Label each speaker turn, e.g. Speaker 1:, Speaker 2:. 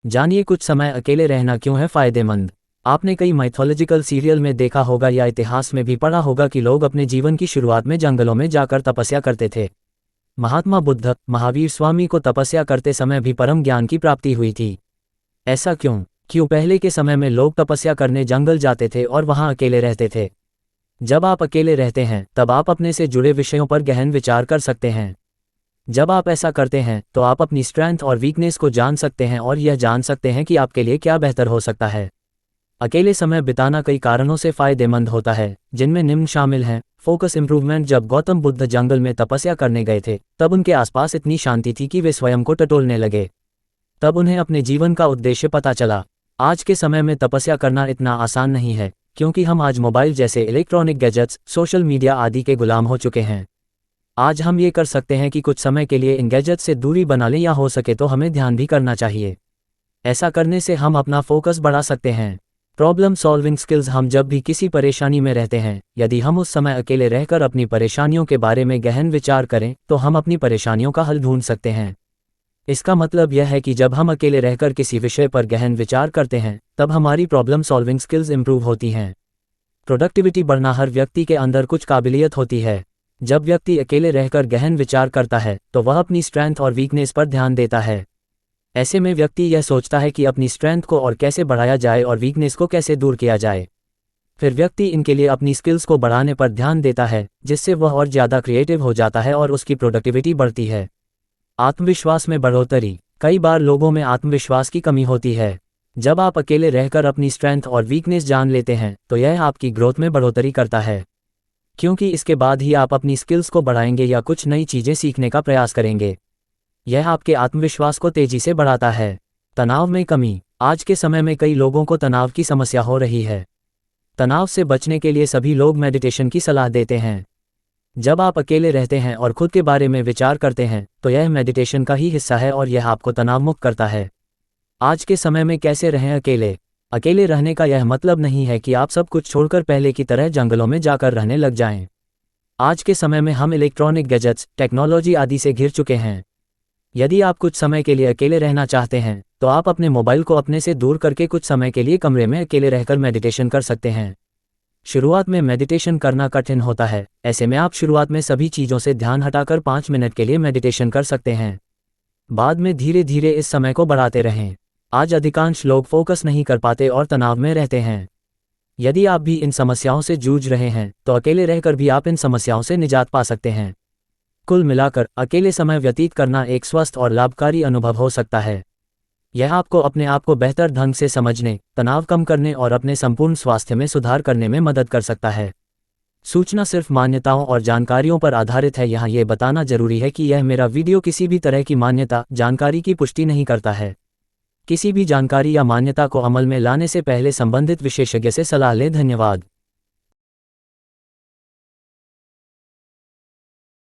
Speaker 1: जानिए कुछ समय अकेले रहना क्यों है फायदेमंद। आपने कई माइथोलॉजिकल सीरियल में देखा होगा या इतिहास में भी पढ़ा होगा कि लोग अपने जीवन की शुरुआत में जंगलों में जाकर तपस्या करते थे। महात्मा बुद्ध, महावीर स्वामी को तपस्या करते समय भी परम ज्ञान की प्राप्ति हुई थी। ऐसा क्यों पहले के समय में लोग तपस्या करने जंगल जाते थे और वहां अकेले रहते थे। जब आप अकेले रहते हैं तब आप अपने से जुड़े विषयों पर गहन विचार कर सकते हैं। जब आप ऐसा करते हैं तो आप अपनी स्ट्रेंथ और वीकनेस को जान सकते हैं और यह जान सकते हैं कि आपके लिए क्या बेहतर हो सकता है। अकेले समय बिताना कई कारणों से फायदेमंद होता है, जिनमें निम्न शामिल हैं। Focus improvement. जब गौतम बुद्ध जंगल में तपस्या करने गए थे तब उनके आसपास इतनी शांति थी कि वे स्वयं को टटोलने लगे। तब उन्हें अपने जीवन का उद्देश्य पता चला। आज के समय में तपस्या करना इतना आसान नहीं है, क्योंकि हम आज मोबाइल जैसे इलेक्ट्रॉनिक गैजेट्स, सोशल मीडिया आदि के गुलाम हो चुके हैं। आज हम ये कर सकते हैं कि कुछ समय के लिए इन गैजेट से दूरी बना लें, या हो सके तो हमें ध्यान भी करना चाहिए। ऐसा करने से हम अपना फोकस बढ़ा सकते हैं। Problem solving skills. हम जब भी किसी परेशानी में रहते हैं, यदि हम उस समय अकेले रहकर अपनी परेशानियों के बारे में गहन विचार करें तो हम अपनी परेशानियों का हल ढूंढ सकते हैं। इसका मतलब यह है कि जब हम अकेले रहकर किसी विषय पर गहन विचार करते हैं तब हमारी प्रॉब्लम सॉल्विंग स्किल्स इंप्रूव होती हैं। प्रोडक्टिविटी बढ़ना। हर व्यक्ति के अंदर कुछ काबिलियत होती है। जब व्यक्ति अकेले रहकर गहन विचार करता है तो वह अपनी स्ट्रेंथ और वीकनेस पर ध्यान देता है। ऐसे में व्यक्ति यह सोचता है कि अपनी स्ट्रेंथ को और कैसे बढ़ाया जाए और वीकनेस को कैसे दूर किया जाए। फिर व्यक्ति इनके लिए अपनी स्किल्स को बढ़ाने पर ध्यान देता है, जिससे वह और ज़्यादा क्रिएटिव हो जाता है और उसकी प्रोडक्टिविटी बढ़ती है। आत्मविश्वास में बढ़ोतरी। कई बार लोगों में आत्मविश्वास की कमी होती है। जब आप अकेले रहकर अपनी स्ट्रेंथ और वीकनेस जान लेते हैं तो यह आपकी ग्रोथ में बढ़ोतरी करता है, क्योंकि इसके बाद ही आप अपनी स्किल्स को बढ़ाएंगे या कुछ नई चीज़ें सीखने का प्रयास करेंगे। यह आपके आत्मविश्वास को तेजी से बढ़ाता है। तनाव में कमी। आज के समय में कई लोगों को तनाव की समस्या हो रही है। तनाव से बचने के लिए सभी लोग मेडिटेशन की सलाह देते हैं। जब आप अकेले रहते हैं और खुद के बारे में विचार करते हैं तो यह मेडिटेशन का ही हिस्सा है और यह आपको तनाव मुक्त करता है। आज के समय में कैसे रहें अकेले। अकेले रहने का यह मतलब नहीं है कि आप सब कुछ छोड़कर पहले की तरह जंगलों में जाकर रहने लग जाएं। आज के समय में हम इलेक्ट्रॉनिक गैजेट्स, टेक्नोलॉजी आदि से घिर चुके हैं। यदि आप कुछ समय के लिए अकेले रहना चाहते हैं तो आप अपने मोबाइल को अपने से दूर करके कुछ समय के लिए कमरे में अकेले रहकर मेडिटेशन कर सकते हैं। शुरुआत में मेडिटेशन करना कठिन होता है। ऐसे में आप शुरुआत में सभी चीज़ों से ध्यान हटाकर 5 मिनट के लिए मेडिटेशन कर सकते हैं। बाद में धीरे धीरे इस समय को बढ़ाते रहें। आज अधिकांश लोग फोकस नहीं कर पाते और तनाव में रहते हैं। यदि आप भी इन समस्याओं से जूझ रहे हैं तो अकेले रहकर भी आप इन समस्याओं से निजात पा सकते हैं। कुल मिलाकर अकेले समय व्यतीत करना एक स्वस्थ और लाभकारी अनुभव हो सकता है। यह आपको अपने आप को बेहतर ढंग से समझने, तनाव कम करने और अपने संपूर्ण स्वास्थ्य में सुधार करने में मदद कर सकता है। सूचना सिर्फ मान्यताओं और जानकारियों पर आधारित है। यहाँ ये बताना जरूरी है कि यह मेरा वीडियो किसी भी तरह की मान्यता, जानकारी की पुष्टि नहीं करता है। किसी भी जानकारी या मान्यता को अमल में लाने से पहले संबंधित विशेषज्ञ से सलाह लें। धन्यवाद।